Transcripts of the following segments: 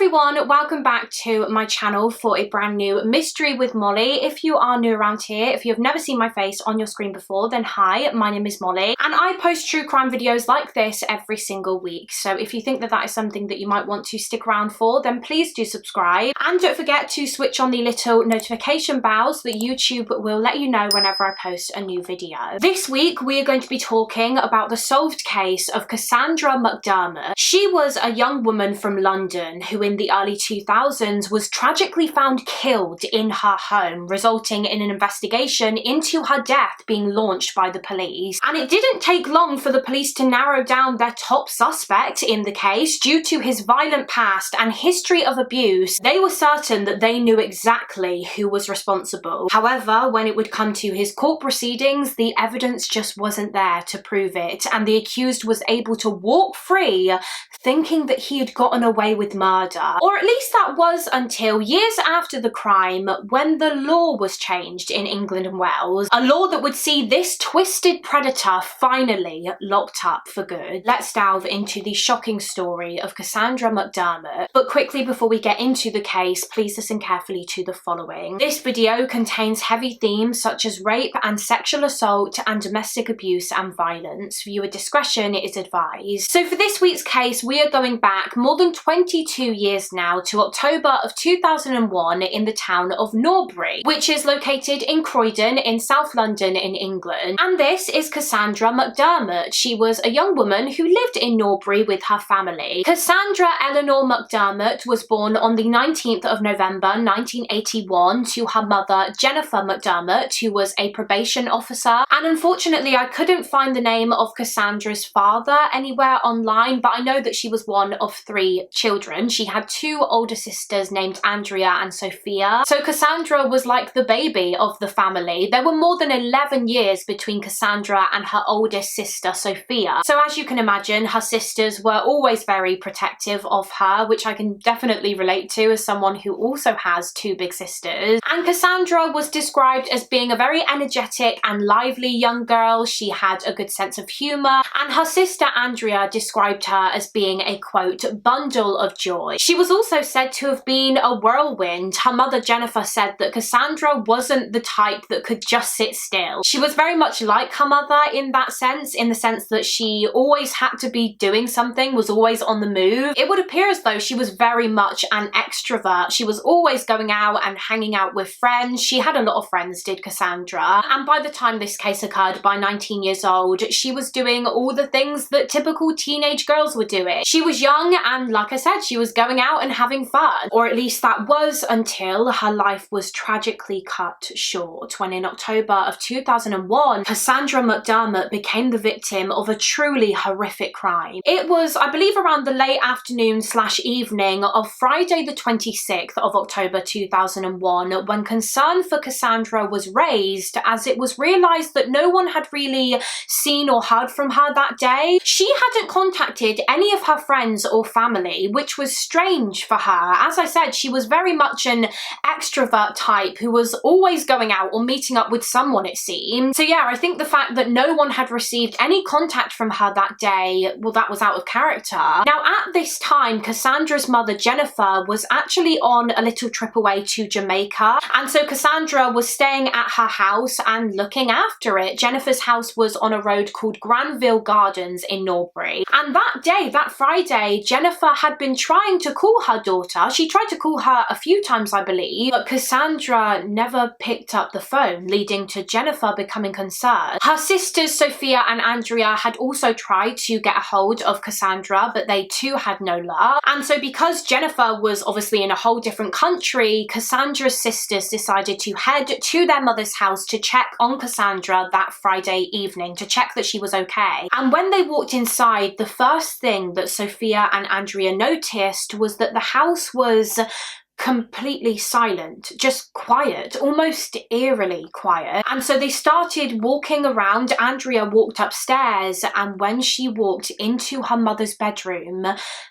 everyone, welcome back to my channel for a brand new mystery with Mollie. If you are new around here, if you have never seen my face on your screen before, then hi, my name is Mollie and I post true crime videos like this every single week. So if you think that that is something that you might want to stick around for, then please do subscribe and don't forget to switch on the little notification bell so that YouTube will let you know whenever I post a new video. This week we are going to be talking about the solved case of Cassandra McDermott. She was a young woman from London who in the early 2000s was tragically found killed in her home, resulting in an investigation into her death being launched by the police. And it didn't take long for the police to narrow down their top suspect in the case. Due to his violent past and history of abuse, they were certain that they knew exactly who was responsible. However, when it would come to his court proceedings, the evidence just wasn't there to prove it, and the accused was able to walk free thinking that he had gotten away with murder. Or at least that was until years after the crime, when the law was changed in England and Wales, a law that would see this twisted predator finally locked up for good. Let's delve into the shocking story of Cassandra McDermott. But quickly before we get into the case, please listen carefully to the following. This video contains heavy themes such as rape and sexual assault and domestic abuse and violence. Viewer discretion is advised. So for this week's case, we are going back more than 22 years now to October of 2001 in the town of Norbury, which is located in Croydon in South London in England. And this is Cassandra McDermott. She was a young woman who lived in Norbury with her family. Cassandra Eleanor McDermott was born on the 19th of November 1981 to her mother Jennifer McDermott, who was a probation officer. And unfortunately I couldn't find the name of Cassandra's father anywhere online, but I know that she was one of 3 children. She had 2 older sisters named Andrea and Sophia. So Cassandra was like the baby of the family. There were more than 11 years between Cassandra and her oldest sister Sophia. So as you can imagine, her sisters were always very protective of her, which I can definitely relate to as someone who also has 2 big sisters. And Cassandra was described as being a very energetic and lively young girl. She had a good sense of humour, and her sister Andrea described her as being a quote, bundle of joy. She was also said to have been a whirlwind. Her mother Jennifer said that Cassandra wasn't the type that could just sit still. She was very much like her mother in that sense, in the sense that she always had to be doing something, was always on the move. It would appear as though she was very much an extrovert. She was always going out and hanging out with friends. She had a lot of friends, did Cassandra. And by the time this case occurred, by 19 years old, she was doing all the things that typical teenage girls were doing. She was young and, like I said, she was going out and having fun. Or at least that was until her life was tragically cut short, when in October of 2001, Cassandra McDermott became the victim of a truly horrific crime. It was, I believe, around the late afternoon / evening of Friday the 26th of October 2001 when concern for Cassandra was raised, as it was realised that no one had really seen or heard from her that day. She hadn't contacted any of her friends or family, which was strange for her. As I said, she was very much an extrovert type who was always going out or meeting up with someone, it seemed. So yeah, I think the fact that no one had received any contact from her that day, well, that was out of character. Now at this time, Cassandra's mother Jennifer was actually on a little trip away to Jamaica, and so Cassandra was staying at her house and looking after it. Jennifer's house was on a road called Granville Gardens in Norbury, and that day, that Friday, Jennifer had been trying to call her daughter. She tried to call her a few times, I believe, but Cassandra never picked up the phone, leading to Jennifer becoming concerned. Her sisters Sophia and Andrea had also tried to get a hold of Cassandra, but they too had no luck. And so because Jennifer was obviously in a whole different country, Cassandra's sisters decided to head to their mother's house to check on Cassandra that Friday evening, to check that she was okay. And when they walked inside, the first thing that Sophia and Andrea noticed was that the house was completely silent, just quiet, almost eerily quiet. And so they started walking around. Andrea walked upstairs, and when she walked into her mother's bedroom,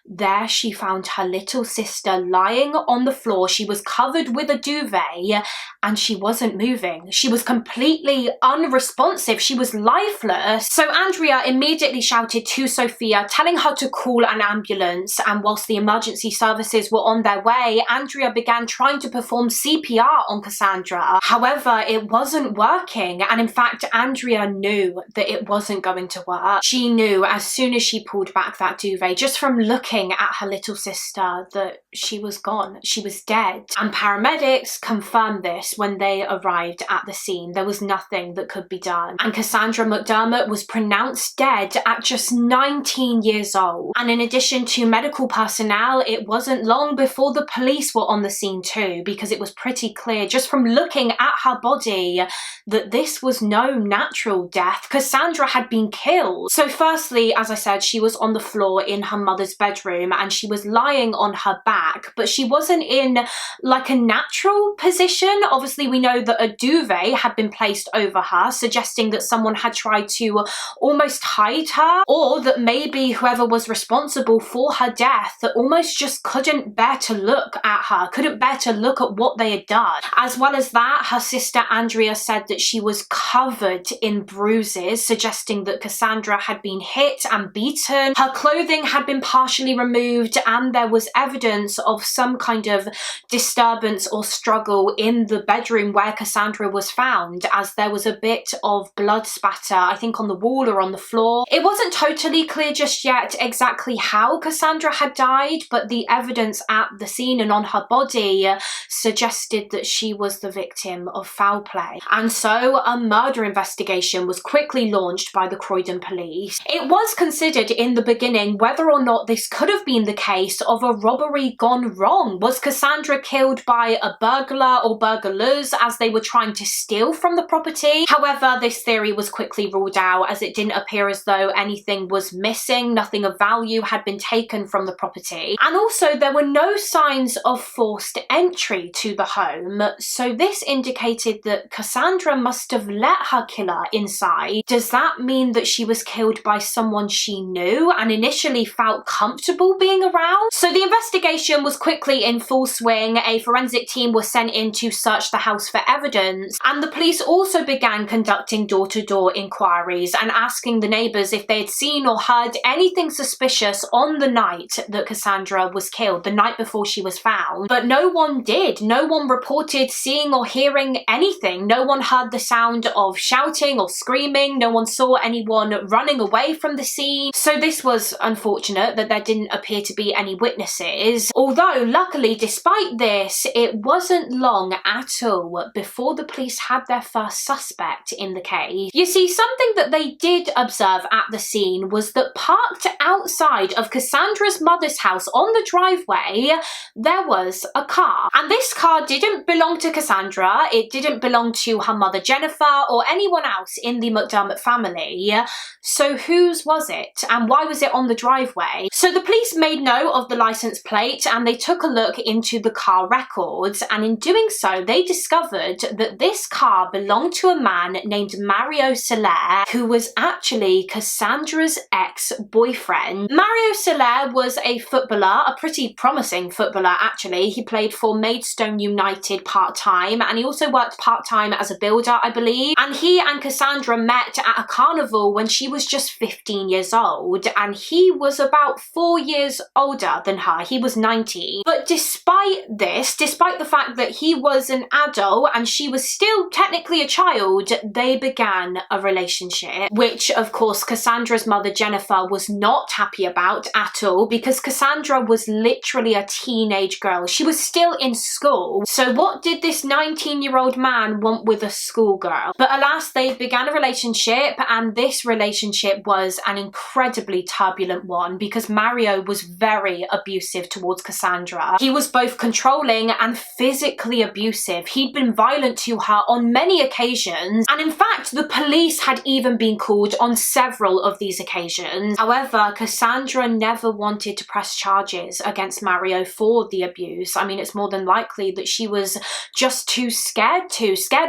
there she found her little sister lying on the floor. She was covered with a duvet and she wasn't moving. She was completely unresponsive. She was lifeless. So Andrea immediately shouted to Sophia, telling her to call an ambulance. And whilst the emergency services were on their way, Andrea began trying to perform CPR on Cassandra. However, it wasn't working. And in fact, Andrea knew that it wasn't going to work. She knew as soon as she pulled back that duvet, just from looking at her little sister, that she was gone. She was dead. And paramedics confirmed this when they arrived at the scene. There was nothing that could be done. And Cassandra McDermott was pronounced dead at just 19 years old. And in addition to medical personnel, it wasn't long before the police were on the scene too, because it was pretty clear just from looking at her body that this was no natural death. Cassandra had been killed. So firstly, as I said, she was on the floor in her mother's bedroom and she was lying on her back, but she wasn't in like a natural position. Obviously, we know that a duvet had been placed over her, suggesting that someone had tried to almost hide her, or that maybe whoever was responsible for her death almost just couldn't bear to look at her, couldn't bear to look at what they had done. As well as that, her sister Andrea said that she was covered in bruises, suggesting that Cassandra had been hit and beaten. Her clothing had been partially removed and there was evidence of some kind of disturbance or struggle in the bedroom where Cassandra was found, as there was a bit of blood spatter, I think on the wall or on the floor. It wasn't totally clear just yet exactly how Cassandra had died, but the evidence at the scene and on her body suggested that she was the victim of foul play. And so a murder investigation was quickly launched by the Croydon police. It was considered in the beginning whether or not this could have been the case of a robbery gone wrong. Was Cassandra killed by a burglar or burglars as they were trying to steal from the property? However, this theory was quickly ruled out, as it didn't appear as though anything was missing, nothing of value had been taken from the property. And also there were no signs of forced entry to the home, so this indicated that Cassandra must have let her killer inside. Does that mean that she was killed by someone she knew and initially felt comfortable being around? So the investigation was quickly in full swing. A forensic team was sent in to search the house for evidence, and the police also began conducting door-to-door inquiries and asking the neighbours if they had seen or heard anything suspicious on the night that Cassandra was killed, the night before she was found. But no one did. No one reported seeing or hearing anything. No one heard the sound of shouting or screaming. No one saw anyone running away from the scene. So this was unfortunate that there didn't appear to be any witnesses. Although, luckily, despite this, it wasn't long at all before the police had their first suspect in the case. You see, something that they did observe at the scene was that parked outside of Cassandra's mother's house on the driveway, there was a car. And this car didn't belong to Cassandra. It didn't belong to her mother Jennifer or anyone else in the McDermott family. So whose was it? And why was it on the driveway? So the police made note of the license plate and they took a look into the car records, and in doing so they discovered that this car belonged to a man named Mario Soler, who was actually Cassandra's ex-boyfriend. Mario Soler was a footballer, a pretty promising footballer actually. He played for Maidstone United part-time, and he also worked part-time as a builder, I believe. And he and Cassandra met at a carnival when she was just 15 years old, and he was about 4 years older than her. He was 19. But despite this, despite the fact that he was an adult and she was still technically a child, they began a relationship, which of course Cassandra's mother Jennifer was not happy about at all, because Cassandra was literally a teenage girl. She was still in school. So what did this 19-year-old man want with a schoolgirl? But alas, they began a relationship, and this relationship was an incredibly turbulent one because Mario was very abusive towards Cassandra. He was both controlling and physically abusive. He'd been violent to her on many occasions, and in fact the police had even been called on several of these occasions. However, Cassandra never wanted to press charges against Mario for the abuse. abuse, I mean, it's more than likely that she was just too scared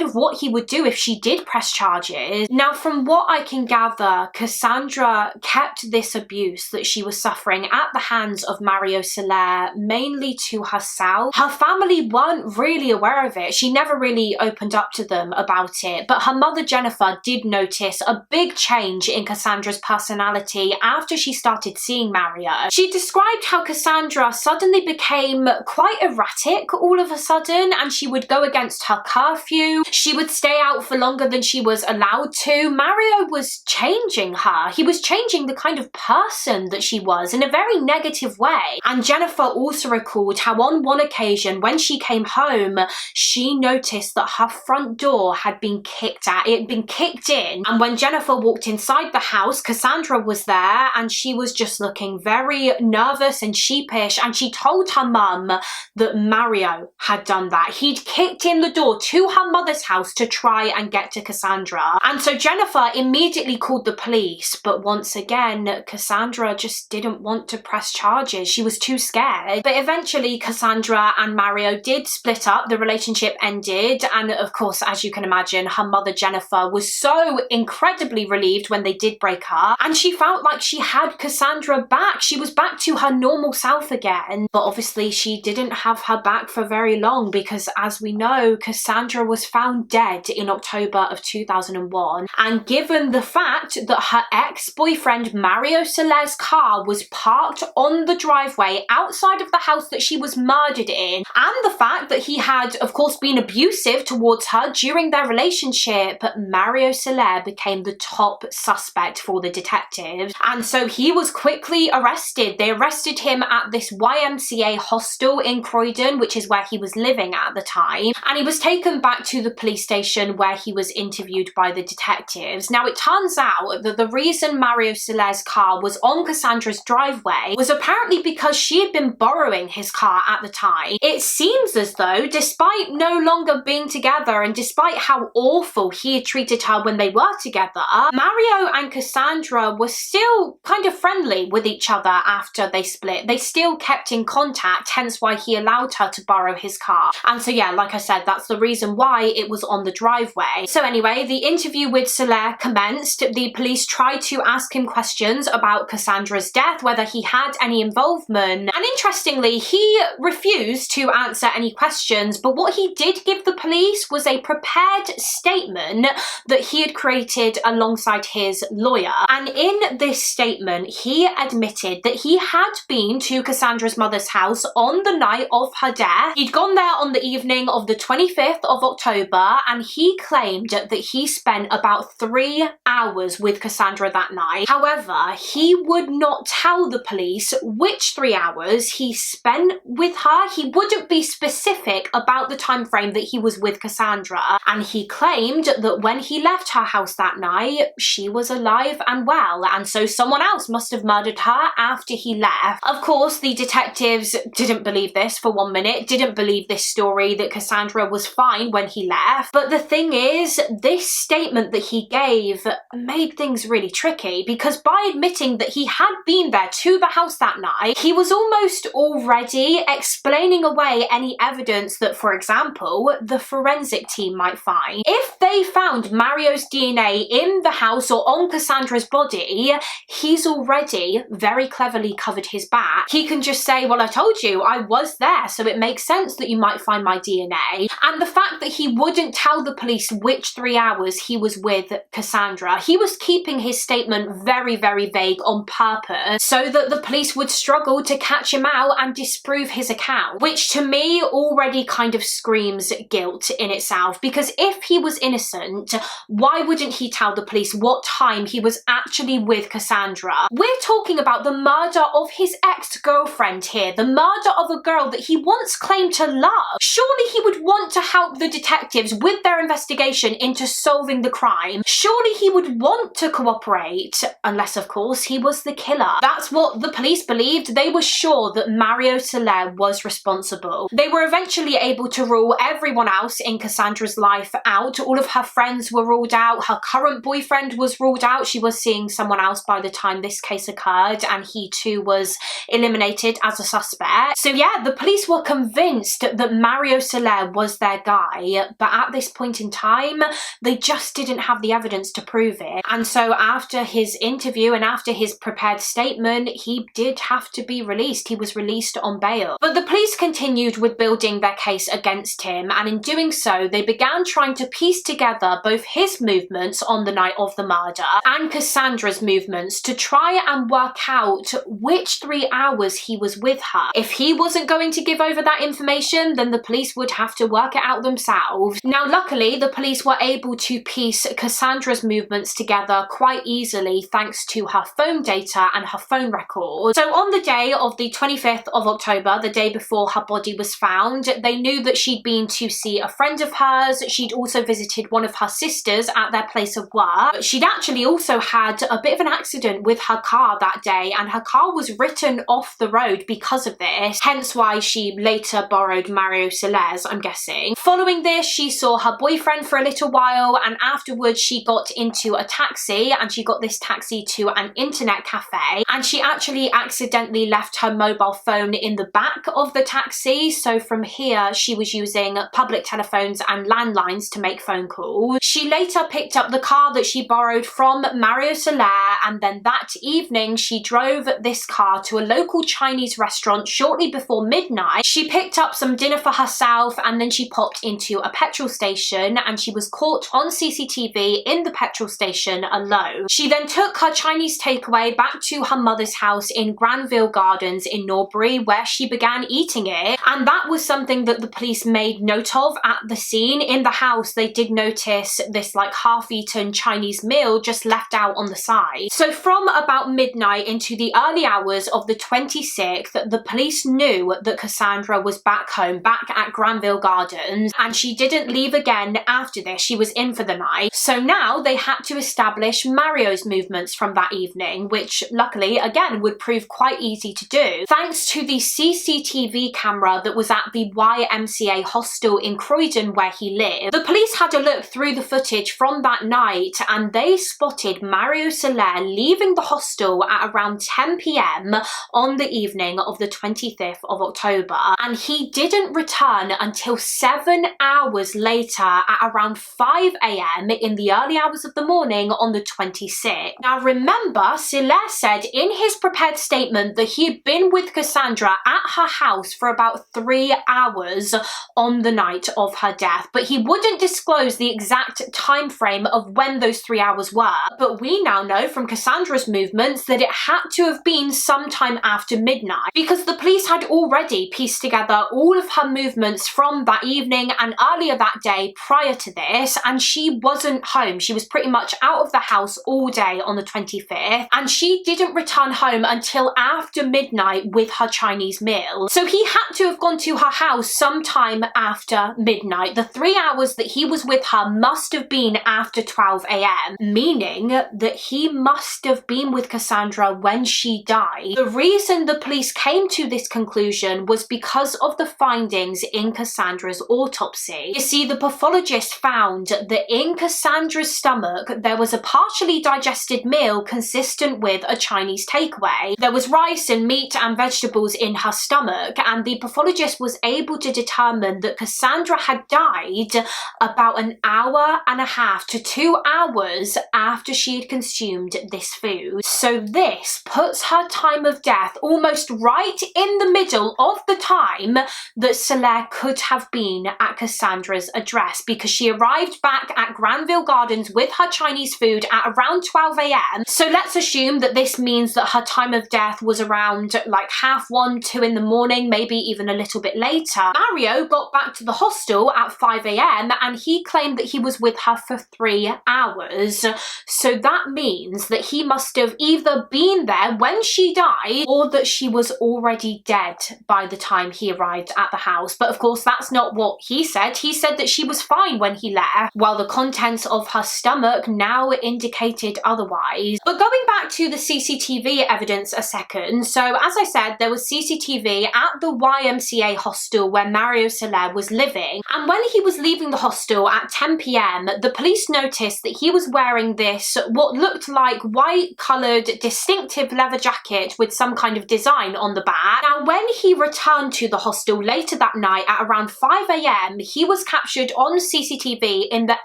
of what he would do if she did press charges. Now, from what I can gather, Cassandra kept this abuse that she was suffering at the hands of Mario Soler mainly to herself. Her family weren't really aware of it. She never really opened up to them about it, but her mother Jennifer did notice a big change in Cassandra's personality after she started seeing Mario. She described how Cassandra suddenly became quite erratic all of a sudden, and she would go against her curfew. She would stay out for longer than she was allowed to. Mario was changing her. He was changing the kind of person that she was in a very negative way. And Jennifer also recalled how on one occasion when she came home, she noticed that her front door had been kicked at. It had been kicked in. And when Jennifer walked inside the house, Cassandra was there and she was just looking very nervous and sheepish. And she told her mum that Mario had done that. He'd kicked in the door to her mother's house to try and get to Cassandra. And so Jennifer immediately called the police, but once again, Cassandra just didn't want to press charges. She was too scared. But eventually Cassandra and Mario did split up. The relationship ended. And of course, as you can imagine, her mother Jennifer was so incredibly relieved when they did break up. And she felt like she had Cassandra back. She was back to her normal self again. But obviously she didn't have her back for very long because, as we know, Cassandra was found dead in October of 2001. And given the fact that her ex-boyfriend Mario Soler's car was parked on the driveway outside of the house that she was murdered in, and the fact that he had, of course, been abusive towards her during their relationship, Mario Soler became the top suspect for the detectives. And so he was quickly arrested. They arrested him at this YMCA hostel in Croydon, which is where he was living at the time. And he was taken back to the police station where he was interviewed by the detectives. Now, it turns out that the reason Mario Soler's car was on Cassandra's driveway was apparently because she had been borrowing his car at the time. It seems as though, despite no longer being together and despite how awful he had treated her when they were together, Mario and Cassandra were still kind of friendly with each other after they split. They still kept in contact, hence why he allowed her to borrow his car. And so yeah, like I said, that's the reason why it was on the driveway. So anyway, the interview with Soler commenced. The police tried to ask him questions about Cassandra's death, whether he had any involvement. And interestingly, he refused to answer any questions, but what he did give the police was a prepared statement that he had created alongside his lawyer. And in this statement, he admitted that he had been to Cassandra's mother's house on the night of her death. He'd gone there on the evening of the 25th of October, and he claimed that he spent about 3 hours with Cassandra that night. However, he would not tell the police which 3 hours he spent with her. He wouldn't be specific about the time frame that he was with Cassandra. And he claimed that when he left her house that night, she was alive and well, and so someone else must have murdered her after he left. Of course, the detectives didn't believe this for 1 minute, didn't believe this story that Cassandra was fine when he left. But the thing is, this statement that he gave made things really tricky, because by admitting that he had been there to the house that night, he was almost already explaining away any evidence that, for example, the forensic team might find. If they found Mario's DNA in the house or on Cassandra's body, he's already very cleverly covered his back. He can just say, well, I told you, I was there, so it makes sense that you might find my DNA. And the fact that he wouldn't tell the police which 3 hours he was with Cassandra, he was keeping his statement very, very vague on purpose so that the police would struggle to catch him out and disprove his account, which to me already kind of screams guilt in itself, because if he was innocent, why wouldn't he tell the police what time he was actually with Cassandra? We're talking about the murder of his ex-girlfriend here, the murder of a girl that he once claimed to love. Surely he would want to help the detectives with their investigation into solving the crime. Surely he would want to cooperate, unless of course he was the killer. That's what the police believed. They were sure that Mario Soler was responsible. They were eventually able to rule everyone else in Cassandra's life out. All of her friends were ruled out. Her current boyfriend was ruled out. She was seeing someone else by the time this case occurred, and he too was eliminated as a suspect. So yeah, yeah, the police were convinced that Mario Soler was their guy, but at this point in time, they just didn't have the evidence to prove it. And so after his interview and after his prepared statement, he did have to be released. He was released on bail. But the police continued with building their case against him, and in doing so, they began trying to piece together both his movements on the night of the murder and Cassandra's movements to try and work out which 3 hours he was with her. If he wasn't going to give over that information, then the police would have to work it out themselves. Now, luckily, the police were able to piece Cassandra's movements together quite easily thanks to her phone data and her phone records. So on the day of the 25th of October, the day before her body was found, they knew that she'd been to see a friend of hers. She'd also visited one of her sisters at their place of work. But she'd actually also had a bit of an accident with her car that day, and her car was written off the road because of this, hence why she later borrowed Mario Soler's, I'm guessing. Following this, she saw her boyfriend for a little while, and afterwards she got into a taxi, and she got this taxi to an internet cafe, and she actually accidentally left her mobile phone in the back of the taxi. So from here, she was using public telephones and landlines to make phone calls. She later picked up the car that she borrowed from Mario Soler, and then that evening she drove this car to a local Chinese restaurant shortly before midnight. She picked up some dinner for herself, and then she popped into a petrol station, and she was caught on CCTV in the petrol station alone. She then took her Chinese takeaway back to her mother's house in Granville Gardens in Norbury, where she began eating it, and that was something that the police made note of at the scene. In the house, they did notice this like half-eaten Chinese meal just left out on the side. So from about midnight into the early hours of the 26th, the police knew that Cassandra was back home, back at Granville Gardens, and she didn't leave again after this. She was in for the night. So now they had to establish Mario's movements from that evening, which luckily, again, would prove quite easy to do, thanks to the CCTV camera that was at the YMCA hostel in Croydon where he lived. The police had a look through the footage from that night, and they spotted Mario Soler leaving the hostel at around 10 p.m. on the evening of the 25th of October, and he didn't return until 7 hours later at around 5 a.m. in the early hours of the morning on the 26th. Now remember, Soler said in his prepared statement that he had been with Cassandra at her house for about 3 hours on the night of her death, but he wouldn't disclose the exact time frame of when those 3 hours were. But we now know from Cassandra's movements that it had to have been sometime after midnight, because the police had already pieced together all of her movements from that evening and earlier that day prior to this, and she wasn't home. She was pretty much out of the house all day on the 25th, and she didn't return home until after midnight with her Chinese meal. So he had to have gone to her house sometime after midnight. The 3 hours that he was with her must have been after 12 a.m, meaning that he must have been with Cassandra when she died. The reason the police came to this conclusion was because of the findings in Cassandra's autopsy. You see, the pathologist found that in Cassandra's stomach there was a partially digested meal consistent with a Chinese takeaway. There was rice and meat and vegetables in her stomach, and the pathologist was able to determine that Cassandra had died about an hour and a half to 2 hours after she had consumed this food. So this puts her time of death almost right in the middle of the time that Soler could have been at Cassandra's address, because she arrived back at Granville Gardens with her Chinese food at around 12 a.m. So let's assume that this means that her time of death was around like 1:30, 2 in the morning, maybe even a little bit later. Mario got back to the hostel at 5 a.m. and he claimed that he was with her for 3 hours. So that means that he must have either been there when she died or that she was already dead by the time he arrived at the house. But of course, that's not what he said. He said that she was fine when he left, while the contents of her stomach now indicated otherwise. But going back to the CCTV evidence a second, so as I said, there was CCTV at the YMCA hostel where Mario Soler was living, and when he was leaving the hostel at 10 p.m, the police noticed that he was wearing this what looked like white coloured distinctive leather jacket with some kind of design on the back. Now when he returned to the hostel later that night at around 5 AM, he was captured on CCTV in the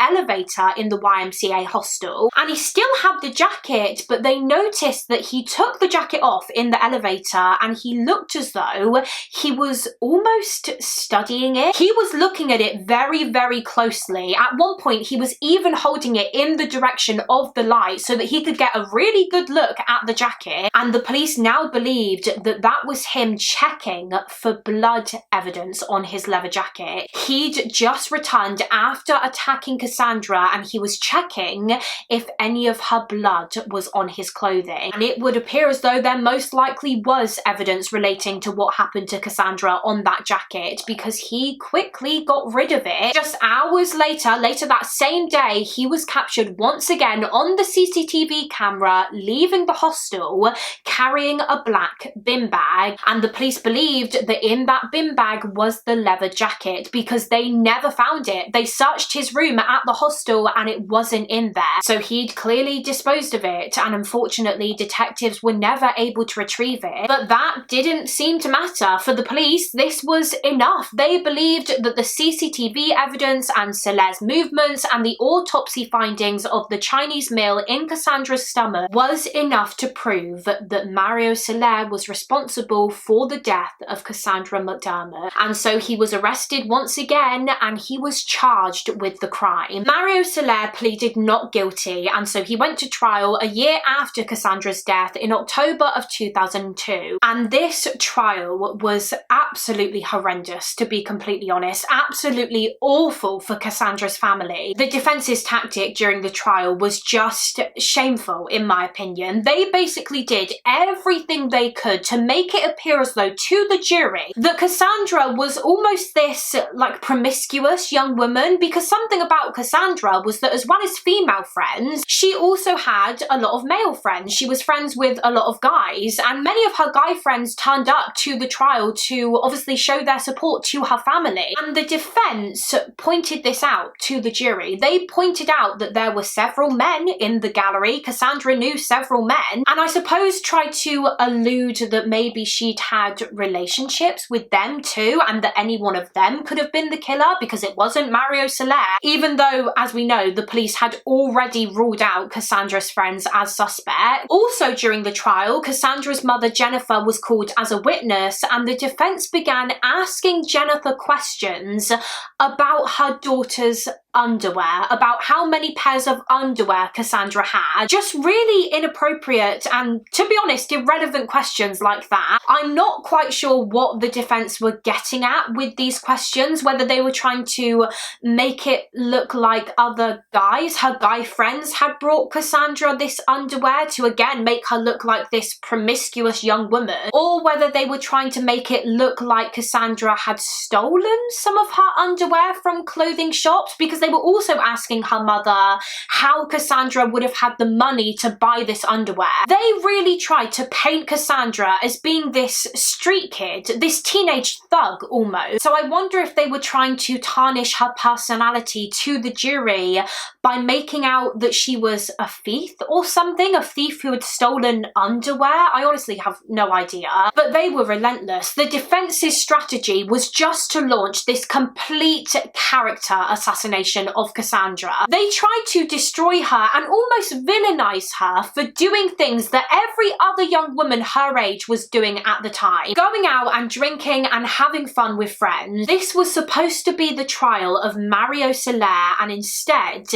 elevator in the YMCA hostel, and he still had the jacket, but they noticed that he took the jacket off in the elevator and he looked as though he was almost studying it. He was looking at it very, very closely. At one point, he was even holding it in the direction of the light so that he could get a really good look at the jacket, and the police now believed that that was him checking for blood evidence on his leather jacket. He'd just returned after attacking Cassandra and he was checking if any of her blood was on his clothing, and it would appear as though there most likely was evidence relating to what happened to Cassandra on that jacket, because he quickly got rid of it. Just hours later that same day, he was captured once again on the CCTV camera leaving the hostel carrying a black bin bag, and the police believed that in that bin bag was the leather jacket because they never found it. They searched his room at the hostel and it wasn't in there, so he'd clearly disposed of it, and unfortunately detectives were never able to retrieve it. But that didn't seem to matter. For the police, this was enough. They believed that the CCTV evidence and Soler's movements and the autopsy findings of the Chinese meal in Cassandra's stomach was enough to prove that Mario Soler was responsible for the death of Cassandra McDermott, and so he was arrested once again and he was charged with the crime. Mario Soler pleaded not guilty, and so he went to trial a year after Cassandra's death in October of 2002, and this trial was absolutely horrendous, to be completely honest. Absolutely awful for Cassandra's family. The defense's tactic during the trial was just shameful, in my opinion. They basically did everything they could to make it appear as though to the jury that Cassandra was almost this like promiscuous young woman, because something about Cassandra was that as well as female friends, she also had a lot of male friends. She was friends with a lot of guys, and many of her guy friends turned up to the trial to obviously show their support to her family, and the defense pointed this out to the jury. They pointed out that there were several men in the gallery. Cassandra knew several men, and I suppose tried to allude that maybe she'd had relationships with them too, and that any one of them could have been the killer because it wasn't Mario Soler, even though, as we know, the police had already ruled out Cassandra's friends as suspect. Also during the trial, Cassandra's mother Jennifer was called as a witness, and the defense began asking Jennifer questions about her daughter's underwear, about how many pairs of underwear Cassandra had. Just really inappropriate and, to be honest, irrelevant questions like that. I'm not quite sure what the defense were getting at with these questions, whether they were trying to make it look like other guys, her guy friends, had brought Cassandra this underwear to again make her look like this promiscuous young woman, or whether they were trying to make it look like Cassandra had stolen some of her underwear from clothing shops, because they were also asking her mother how Cassandra would have had the money to buy this underwear. They really tried to paint Cassandra as being this street kid, this teenage thug almost. So I wonder if they were trying to tarnish her personality to the jury by making out that she was a thief or something, a thief who had stolen underwear. I honestly have no idea. But they were relentless. The defense's strategy was just to launch this complete character assassination of Cassandra. They tried to destroy her and almost villainize her for doing things that every other young woman her age was doing at the time. Going out and drinking and having fun with friends. This was supposed to be the trial of Mario Soler, and instead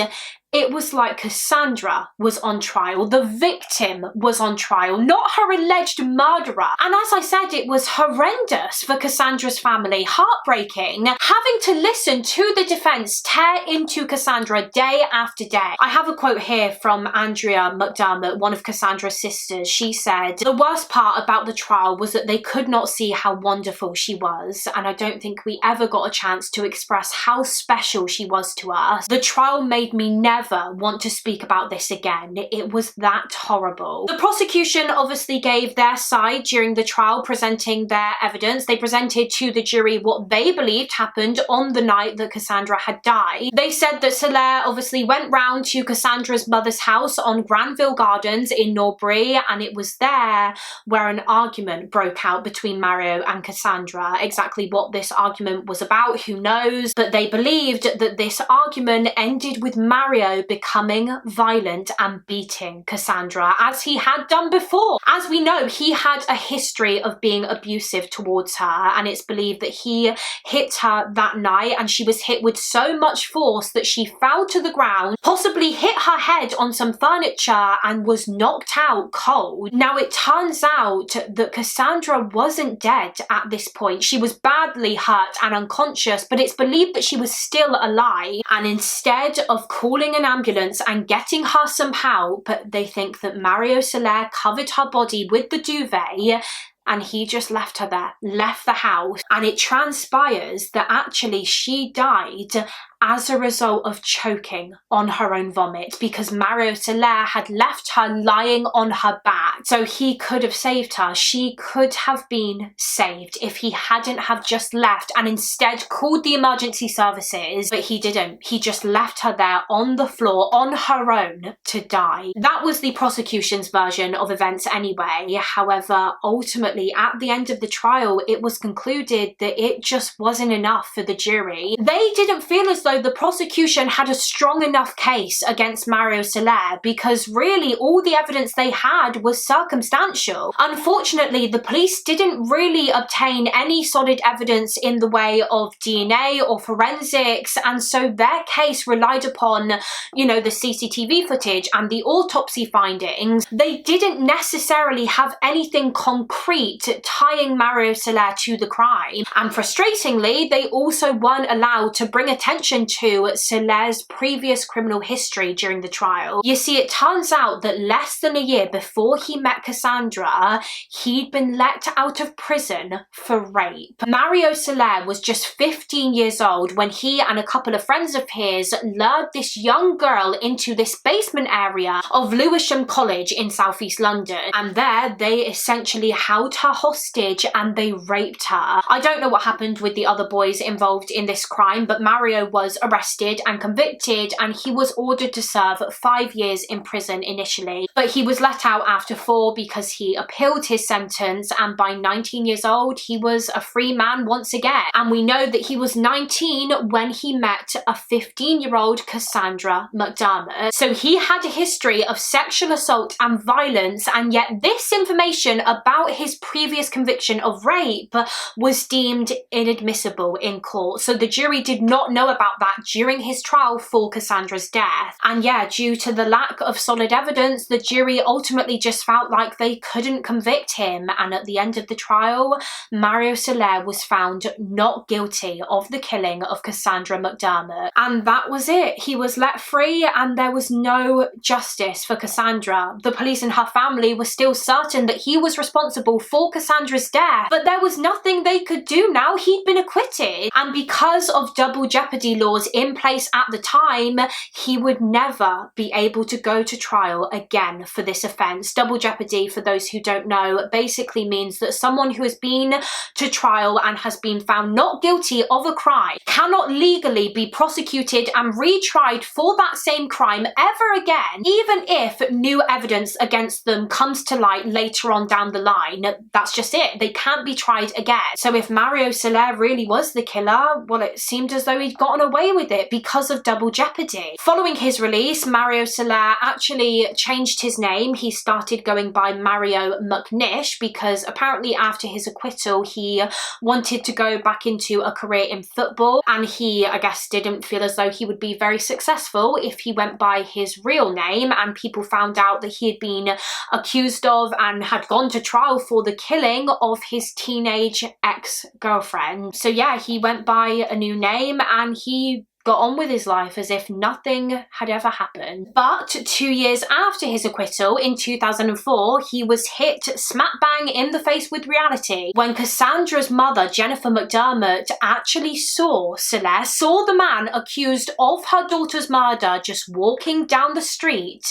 it was like Cassandra was on trial. The victim was on trial, not her alleged murderer. And as I said, it was horrendous for Cassandra's family, heartbreaking, having to listen to the defense tear into Cassandra day after day. I have a quote here from Andrea McDermott, one of Cassandra's sisters. She said, "The worst part about the trial was that they could not see how wonderful she was, and I don't think we ever got a chance to express how special she was to us. The trial made me never ever want to speak about this again. It was that horrible. The prosecution obviously gave their side during the trial, presenting their evidence. They presented to the jury what they believed happened on the night that Cassandra had died. They said that Soler obviously went round to Cassandra's mother's house on Granville Gardens in Norbury, and it was there where an argument broke out between Mario and Cassandra. Exactly what this argument was about, who knows, but they believed that this argument ended with Mario becoming violent and beating Cassandra, as he had done before. As we know, he had a history of being abusive towards her, and it's believed that he hit her that night, and she was hit with so much force that she fell to the ground, possibly hit her head on some furniture, and was knocked out cold. Now, it turns out that Cassandra wasn't dead at this point. She was badly hurt and unconscious, but it's believed that she was still alive, and instead of calling an ambulance and getting her some help, they think that Mario Soler covered her body with the duvet and he just left her there, left the house, and it transpires that actually she died as a result of choking on her own vomit, because Mario Soler had left her lying on her back. So he could have saved her. She could have been saved if he hadn't have just left and instead called the emergency services, but he didn't. He just left her there on the floor on her own to die. That was the prosecution's version of events anyway. However, ultimately at the end of the trial, it was concluded that it just wasn't enough for the jury. They didn't feel as though the prosecution had a strong enough case against Mario Soler, because really all the evidence they had was circumstantial. Unfortunately, the police didn't really obtain any solid evidence in the way of DNA or forensics, and so their case relied upon, you know, the CCTV footage and the autopsy findings. They didn't necessarily have anything concrete tying Mario Soler to the crime, and frustratingly, they also weren't allowed to bring attention to Soler's previous criminal history during the trial. You see, it turns out that less than a year before he met Cassandra, he'd been let out of prison for rape. Mario Soler was just 15 years old when he and a couple of friends of his lured this young girl into this basement area of Lewisham College in southeast London, and there they essentially held her hostage and they raped her. I don't know what happened with the other boys involved in this crime, but Mario was arrested and convicted, and he was ordered to serve 5 years in prison initially, but he was let out after 4 because he appealed his sentence, and by 19 years old he was a free man once again. And we know that he was 19 when he met a 15-year-old Cassandra McDermott. So he had a history of sexual assault and violence, and yet this information about his previous conviction of rape was deemed inadmissible in court. So the jury did not know about that during his trial for Cassandra's death. And yeah, due to the lack of solid evidence, the jury ultimately just felt like they couldn't convict him, and at the end of the trial, Mario Soler was found not guilty of the killing of Cassandra McDermott. And that was it. He was let free, and there was no justice for Cassandra. The police and her family were still certain that he was responsible for Cassandra's death, but there was nothing they could do now. He'd been acquitted, and because of double jeopardy laws in place at the time, he would never be able to go to trial again for this offence. Double jeopardy, for those who don't know, basically means that someone who has been to trial and has been found not guilty of a crime cannot legally be prosecuted and retried for that same crime ever again, even if new evidence against them comes to light later on down the line. That's just it. They can't be tried again. So if Mario Soler really was the killer, well, it seemed as though he'd gotten away with it because of double jeopardy. Following his release, Mario Soler actually changed his name. He started going by Mario McNish because apparently after his acquittal, he wanted to go back into a career in football, and he, I guess, didn't feel as though he would be very successful if he went by his real name, and people found out that he had been accused of and had gone to trial for the killing of his teenage ex-girlfriend. So yeah, he went by a new name and he got on with his life as if nothing had ever happened. But 2 years after his acquittal, in 2004, he was hit smack bang in the face with reality when Cassandra's mother, Jennifer McDermott, actually saw the man accused of her daughter's murder just walking down the street,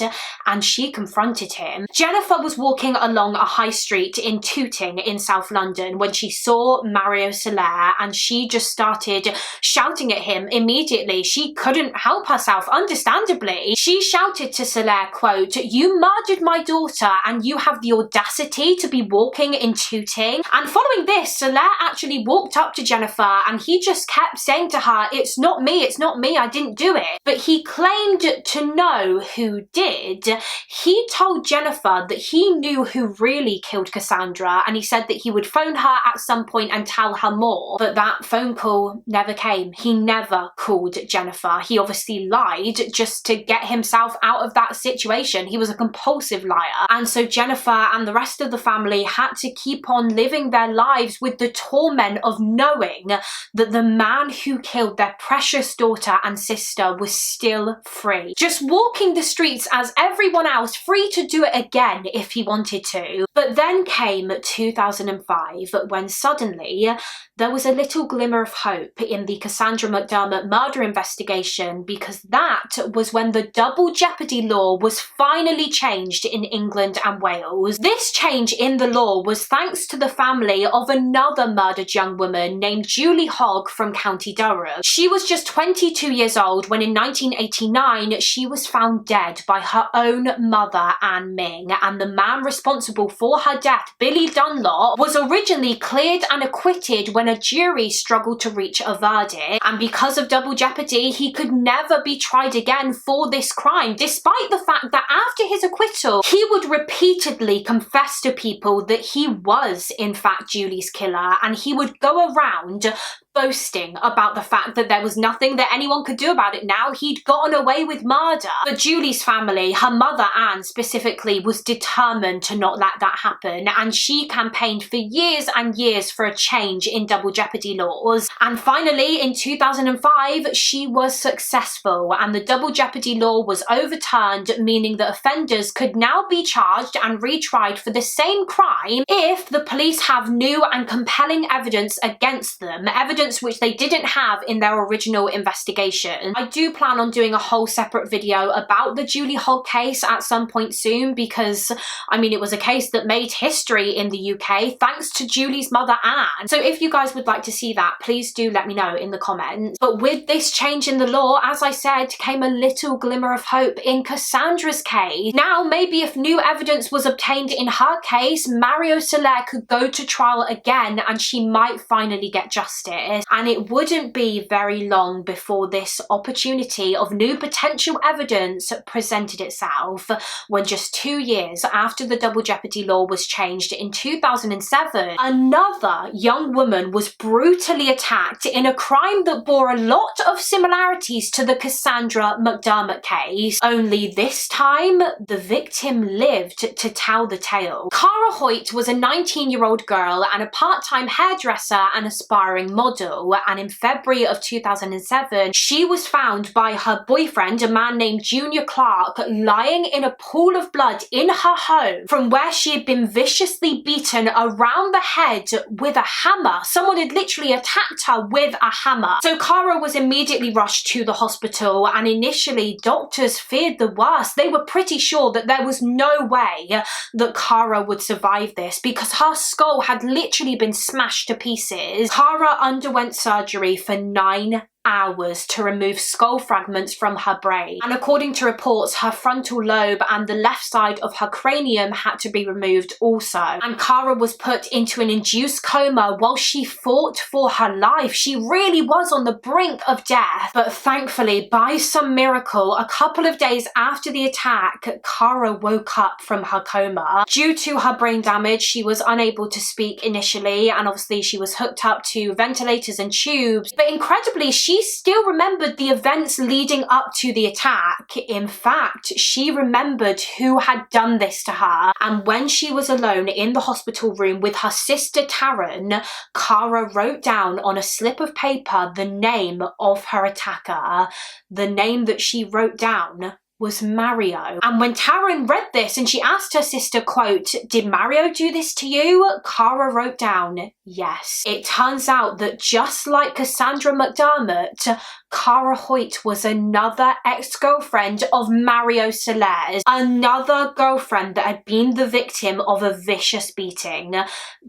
and she confronted him. Jennifer was walking along a high street in Tooting in South London when she saw Mario Soler, and she just started shouting at him immediately. She couldn't help herself, understandably. She shouted to Soler, quote, "You murdered my daughter and you have the audacity to be walking in Tooting." And following this, Soler actually walked up to Jennifer and he just kept saying to her, "It's not me, I didn't do it." But he claimed to know who did. He told Jennifer that he knew who really killed Cassandra, and he said that he would phone her at some point and tell her more. But that phone call never came. He never called Jennifer. He obviously lied just to get himself out of that situation. He was a compulsive liar. And so Jennifer and the rest of the family had to keep on living their lives with the torment of knowing that the man who killed their precious daughter and sister was still free, just walking the streets as everyone else, free to do it again if he wanted to. But then came 2005, when suddenly there was a little glimmer of hope in the Cassandra McDermott murder investigation, because that was when the double jeopardy law was finally changed in England and Wales. This change in the law was thanks to the family of another murdered young woman named Julie Hogg from County Durham. She was just 22 years old when in 1989 she was found dead by her own mother, Anne Ming, and the man responsible for her death, Billy Dunlop, was originally cleared and acquitted when a jury struggled to reach a verdict. And because of double jeopardy, he could never be tried again for this crime, despite the fact that after his acquittal, he would repeatedly confess to people that he was in fact Julie's killer, and he would go around boasting about the fact that there was nothing that anyone could do about it now. He'd gotten away with murder. But Julie's family, her mother Anne specifically, was determined to not let that happen, and she campaigned for years and years for a change in double jeopardy laws. And finally, in 2005, she was successful, and the double jeopardy law was overturned, meaning that offenders could now be charged and retried for the same crime if the police have new and compelling evidence against them, evidence which they didn't have in their original investigation. I do plan on doing a whole separate video about the Julie Hogg case at some point soon, because I mean, it was a case that made history in the UK thanks to Julie's mother Anne. So if you guys would like to see that, please do let me know in the comments. But with this change in the law, as I said, came a little glimmer of hope in Cassandra's case. Now maybe if new evidence was obtained in her case, Mario Soler could go to trial again and she might finally get justice. And it wouldn't be very long before this opportunity of new potential evidence presented itself, when just 2 years after the double jeopardy law was changed in 2007, another young woman was brutally attacked in a crime that bore a lot of similarities to the Cassandra McDermott case, only this time the victim lived to tell the tale. Cara Hoyt was a 19-year-old girl and a part-time hairdresser and aspiring model, and in February of 2007 she was found by her boyfriend, a man named Junior Clark, lying in a pool of blood in her home from where she had been viciously beaten around the head with a hammer. Someone had literally attacked her with a hammer. So Cara was immediately rushed to the hospital, and initially doctors feared the worst. They were pretty sure that there was no way that Cara would survive this because her skull had literally been smashed to pieces. Cara underwent surgery for 9 hours to remove skull fragments from her brain, and according to reports, her frontal lobe and the left side of her cranium had to be removed also. And Cara was put into an induced coma while she fought for her life. She really was on the brink of death, but thankfully, by some miracle, a couple of days after the attack, Cara woke up from her coma. Due to her brain damage, she was unable to speak initially, and obviously she was hooked up to ventilators and tubes, but incredibly she she still remembered the events leading up to the attack. In fact, she remembered who had done this to her, and when she was alone in the hospital room with her sister Taryn, Cara wrote down on a slip of paper the name of her attacker. The name that she wrote down was Mario. And when Taryn read this and she asked her sister, quote, "Did Mario do this to you?" Cara wrote down, yes. It turns out that just like Cassandra McDermott, Cara Hoyt was another ex-girlfriend of Mario Soler's, another girlfriend that had been the victim of a vicious beating.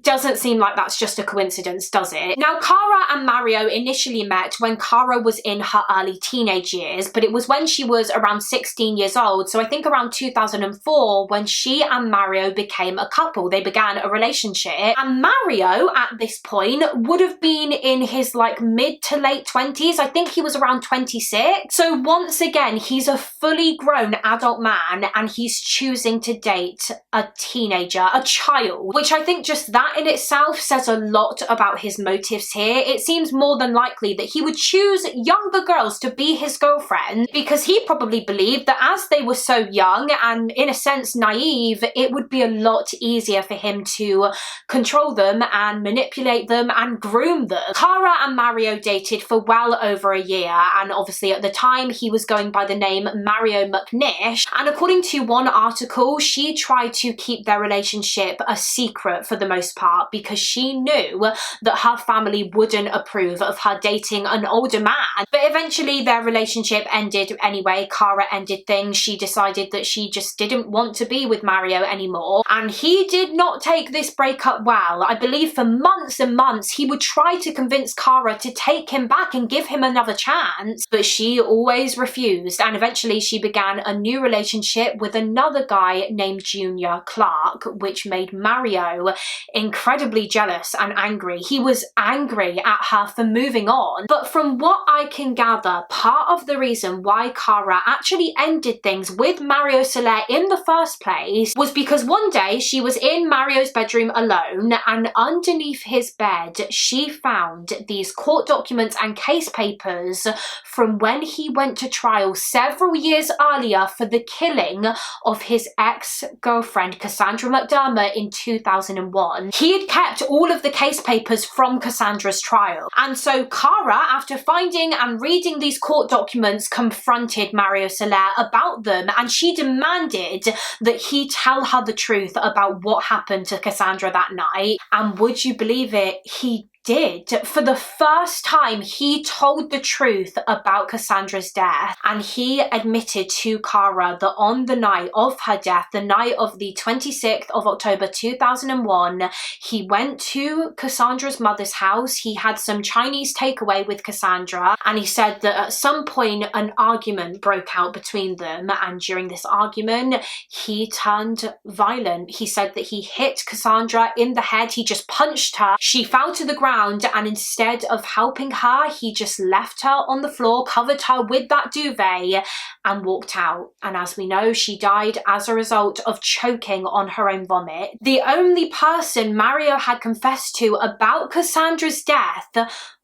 Doesn't seem like that's just a coincidence, does it? Now, Cara and Mario initially met when Cara was in her early teenage years, but it was when she was around 16 years old, so I think around 2004, when she and Mario became a couple. They began a relationship, and Mario at this point would have been in his like mid to late 20s. I think he was around 26. So once again, he's a fully grown adult man and he's choosing to date a teenager, a child, which I think just that in itself says a lot about his motives here. It seems more than likely that he would choose younger girls to be his girlfriend because he probably believed that as they were so young and in a sense naive, it would be a lot easier for him to control them and manipulate them and groom them. Cara and Mario dated for well over a year, and obviously at the time he was going by the name Mario McNish, and according to one article, she tried to keep their relationship a secret for the most part because she knew that her family wouldn't approve of her dating an older man. But eventually their relationship ended anyway. Cara ended things. She decided that she just didn't want to be with Mario anymore, and he did not take this breakup well. I believe for months and months he would try to convince Cara to take him back and give him another chance, but she always refused, and eventually she began a new relationship with another guy named Junior Clark, which made Mario incredibly jealous and angry. He was angry at her for moving on, but from what I can gather, part of the reason why Cara actually ended things with Mario Soler in the first place was because one day she was in Mario's bedroom alone, and underneath his bed she found these court documents and case papers from when he went to trial several years earlier for the killing of his ex-girlfriend Cassandra McDermott in 2001. He had kept all of the case papers from Cassandra's trial, and so Cara, after finding and reading these court documents, confronted Mario Soler about them, and she demanded that he tell her the truth about what happened to Cassandra that night. And would you believe it? He did. For the first time, he told the truth about Cassandra's death, and he admitted to Cara that on the night of her death, the night of the 26th of October 2001, he went to Cassandra's mother's house. He had some Chinese takeaway with Cassandra, and he said that at some point an argument broke out between them, and during this argument he turned violent. He said that he hit Cassandra in the head. He just punched her. She fell to the ground, and instead of helping her, he just left her on the floor, covered her with that duvet, and walked out. And as we know, she died as a result of choking on her own vomit. The only person Mario had confessed to about Cassandra's death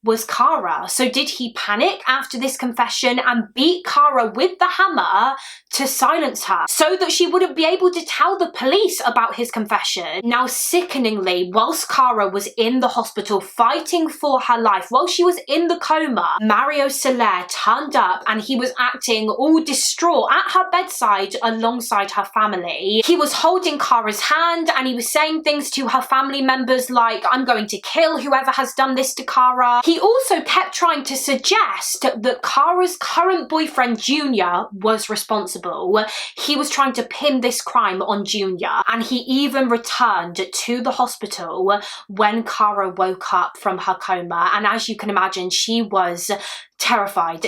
was Cara. So did he panic after this confession and beat Cara with the hammer to silence her so that she wouldn't be able to tell the police about his confession? Now, sickeningly, whilst Cara was in the hospital fighting for her life, while she was in the coma, Mario Soler turned up and he was acting all distraught at her bedside alongside her family. He was holding Cara's hand and he was saying things to her family members like, "I'm going to kill whoever has done this to Cara." He also kept trying to suggest that Cara's current boyfriend Junior was responsible. He was trying to pin this crime on Junior, and he even returned to the hospital when Cara woke up from her coma, and as you can imagine, she was terrified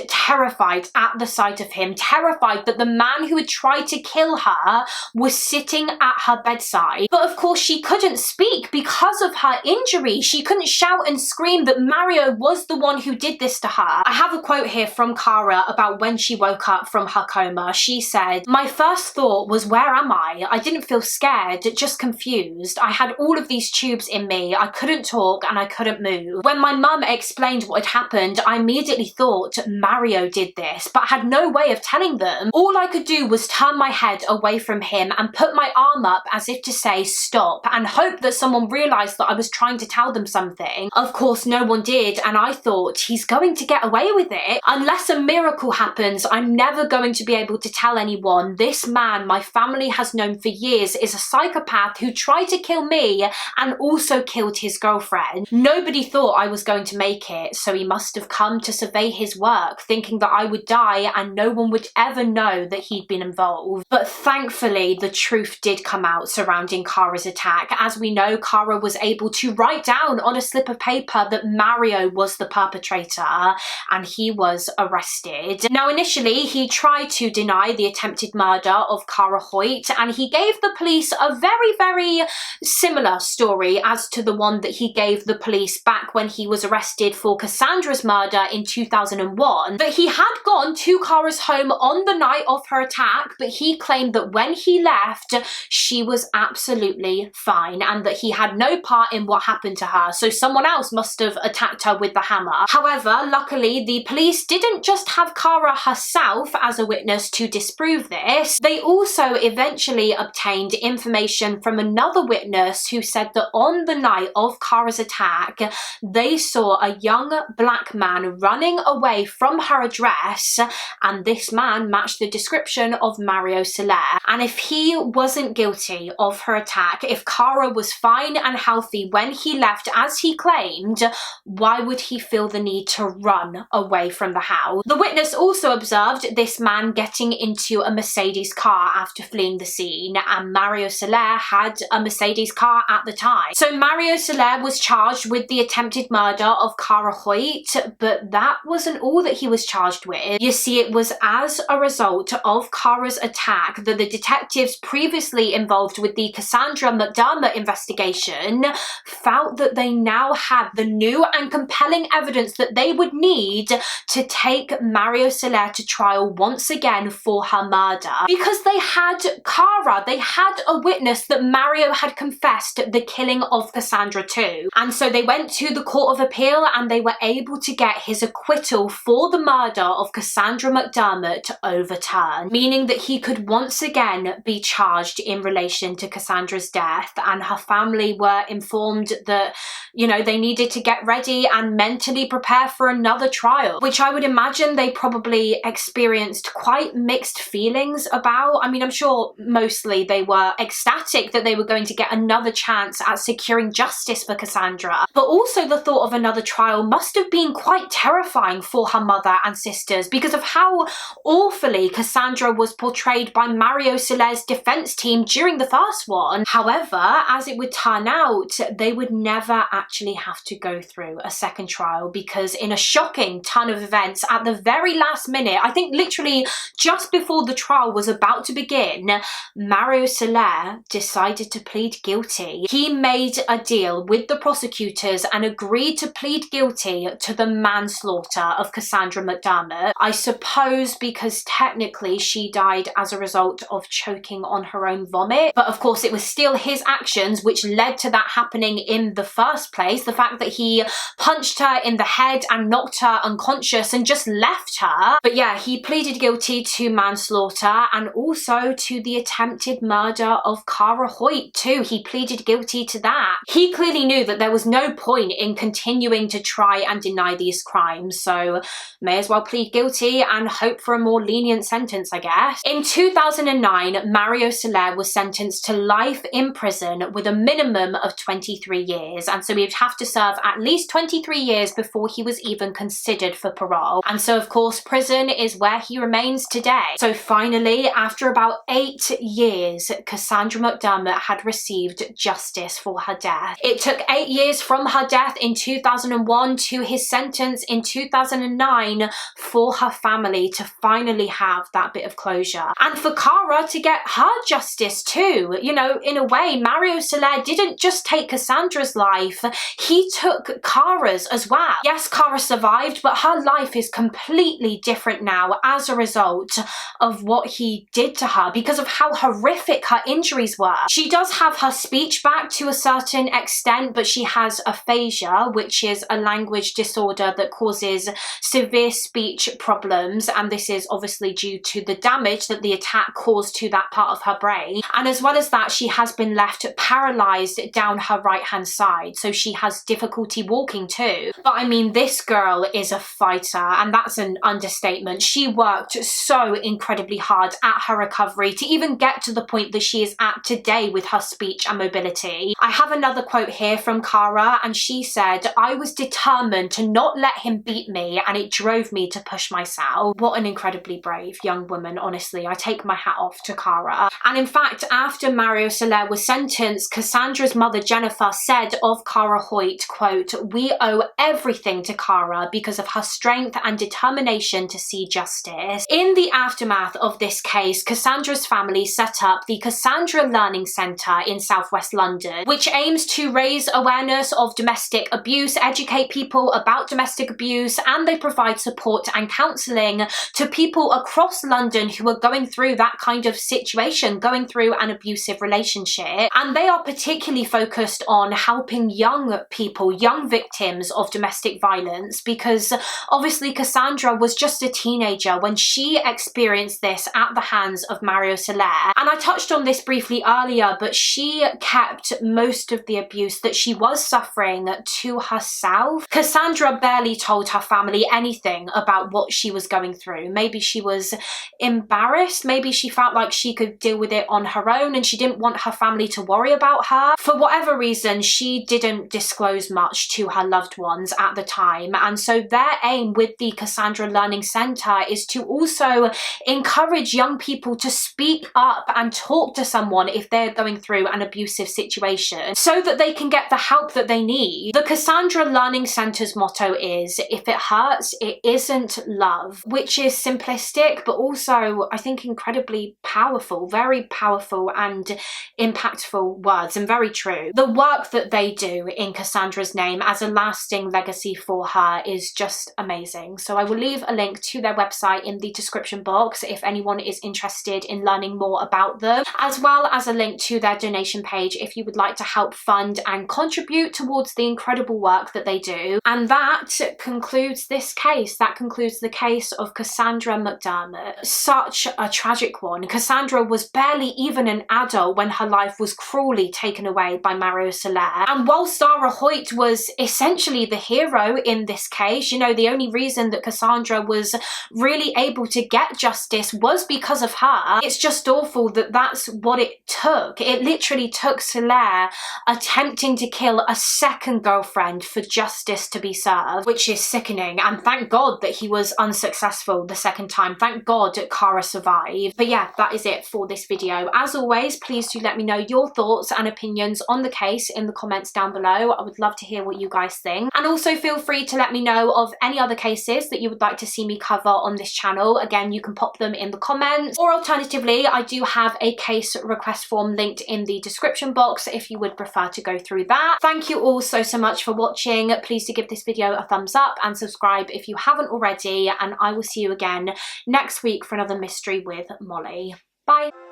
at the sight of him, terrified that the man who had tried to kill her was sitting at her bedside. But of course she couldn't speak because of her injury. She couldn't shout and scream that Mario was the one who did this to her. I have a quote here from Cara about when she woke up from her coma. She said, "My first thought was, where am I? I didn't feel scared, just confused. I had all of these tubes in me. I couldn't talk and I couldn't move. When my mum explained what had happened, I immediately thought Mario did this, but had no way of telling them. All I could do was turn my head away from him and put my arm up as if to say stop and hope that someone realised that I was trying to tell them something. Of course, no one did, and I thought, he's going to get away with it. Unless a miracle happens, I'm never going to be able to tell anyone. This man my family has known for years is a psychopath who tried to kill me and also killed his girlfriend. Nobody thought I was going to make it, so he must have come to survey his work, thinking that I would die and no one would ever know that he'd been involved." But thankfully, the truth did come out surrounding Cara's attack. As we know, Cara was able to write down on a slip of paper that Mario was the perpetrator, and he was arrested. Now, initially, he tried to deny the attempted murder of Cara Hoyt, and he gave the police a very similar story as to the one that he gave the police back when he was arrested for Cassandra's murder in 2001. But he had gone to Cara's home on the night of her attack, but he claimed that when he left, she was absolutely fine and that he had no part in what happened to her, so someone else must have attacked her with the hammer. However, luckily, the police didn't just have Cara herself as a witness to disprove this. They also eventually obtained information from another witness who said that on the night of Cara's attack, they saw a young black man running away from her address, and this man matched the description of Mario Soler. And if he wasn't guilty of her attack, if Cara was fine and healthy when he left as he claimed, why would he feel the need to run away from the house? The witness also observed this man getting into a Mercedes car after fleeing the scene, and Mario Soler had a Mercedes car at the time. So Mario Soler was charged with the attempted murder of Cara Hoyt, but that wasn't all that he was charged with. You see, it was as a result of Cara's attack that the detectives previously involved with the Cassandra McDermott investigation felt that they now had the new and compelling evidence that they would need to take Mario Soler to trial once again for her murder. Because they had Cara, they had a witness that Mario had confessed the killing of Cassandra too. And so they went to the Court of Appeal and they were able to get his acquittal for the murder of Cassandra McDermott overturned, meaning that he could once again be charged in relation to Cassandra's death, and her family were informed that, you know, they needed to get ready and mentally prepare for another trial, which I would imagine they probably experienced quite mixed feelings about. I mean, I'm sure mostly they were ecstatic that they were going to get another chance at securing justice for Cassandra, but also the thought of another trial must have been quite terrifying for her mother and sisters because of how awfully Cassandra was portrayed by Mario Soler's defense team during the first one. However, as it would turn out, they would never actually have to go through a second trial because in a shocking turn of events at the very last minute, I think literally just before the trial was about to begin, Mario Soler decided to plead guilty. He made a deal with the prosecutors and agreed to plead guilty to the manslaughter of Cassandra McDermott. I suppose because technically she died as a result of choking on her own vomit, but of course it was still his actions which led to that happening in the first place. The fact that he punched her in the head and knocked her unconscious and just left her. But yeah, he pleaded guilty to manslaughter and also to the attempted murder of Cara Hoyt too. He pleaded guilty to that. He clearly knew that there was no point in continuing to try and deny these crimes, so may as well plead guilty and hope for a more lenient sentence, I guess. In 2009, Mario Soler was sentenced to life in prison with a minimum of 23 years, and so he'd have to serve at least 23 years before he was even considered for parole. And so of course prison is where he remains today. So finally, after about 8 years, Cassandra McDermott had received justice for her death. It took 8 years from her death in 2001 to his sentence in 2009 for her family to finally have that bit of closure. And for Cara to get her justice too. You know, in a way, Mario Soler didn't just take Cassandra's life, he took Cara's others as well. Yes, Cara survived, but her life is completely different now as a result of what he did to her, because of how horrific her injuries were. She does have her speech back to a certain extent, but she has aphasia, which is a language disorder that causes severe speech problems, and this is obviously due to the damage that the attack caused to that part of her brain. And as well as that, she has been left paralyzed down her right hand side, so she has difficulty walking too. But I mean, this girl is a fighter, and that's an understatement. She worked so incredibly hard at her recovery to even get to the point that she is at today with her speech and mobility. I have another quote here from Cara, and she said, "I was determined to not let him beat me, and it drove me to push myself." What an incredibly brave young woman, honestly. I take my hat off to Cara. And in fact, after Mario Soler was sentenced, Cassandra's mother Jennifer said of Cara Hoyt, quote, "We owe everything to Cara because of her strength and determination to see justice." In the aftermath of this case, Cassandra's family set up the Cassandra Learning Centre in southwest London, which aims to raise awareness of domestic abuse, educate people about domestic abuse, and they provide support and counselling to people across London who are going through that kind of situation, going through an abusive relationship. And they are particularly focused on helping young people, young victims of domestic violence, because obviously Cassandra was just a teenager when she experienced this at the hands of Mario Soler. And I touched on this briefly earlier, but she kept most of the abuse that she was suffering to herself. Cassandra barely told her family anything about what she was going through. Maybe she was embarrassed, maybe she felt like she could deal with it on her own and she didn't want her family to worry about her. For whatever reason, she didn't disclose much to her loved ones at the time, and so their aim with the Cassandra Learning Centre is to also encourage young people to speak up and talk to someone if they're going through an abusive situation, so that they can get the help that they need. The Cassandra Learning Centre's motto is, "If it hurts, it isn't love," which is simplistic, but also I think incredibly powerful, very powerful and impactful words, and very true. The work that they do in Cassandra's name as a lasting legacy for her is just amazing. So I will leave a link to their website in the description box if anyone is interested in learning more about them, as well as a link to their donation page if you would like to help fund and contribute towards the incredible work that they do. And that concludes this case. That concludes the case of Cassandra McDermott. Such a tragic one. Cassandra was barely even an adult when her life was cruelly taken away by Mario Soler. And while Cara Hoyt was essentially the hero in this case, you know, the only reason that Cassandra was really able to get justice was because of her. It's just awful that that's what it took. It literally took Soler attempting to kill a second girlfriend for justice to be served, which is sickening. And thank God that he was unsuccessful the second time. Thank God that Cara survived. But yeah, that is it for this video. As always, please do let me know your thoughts and opinions on the case in the comments down below. I would love to hear what you guys think. And also feel free to let me know of any other cases that you would like to see me cover on this channel. Again, you can pop them in the comments, or alternatively, I do have a case request form linked in the description box if you would prefer to go through that. Thank you all so much for watching. Please do give this video a thumbs up and subscribe if you haven't already, and I will see you again next week for another mystery with Mollie. Bye.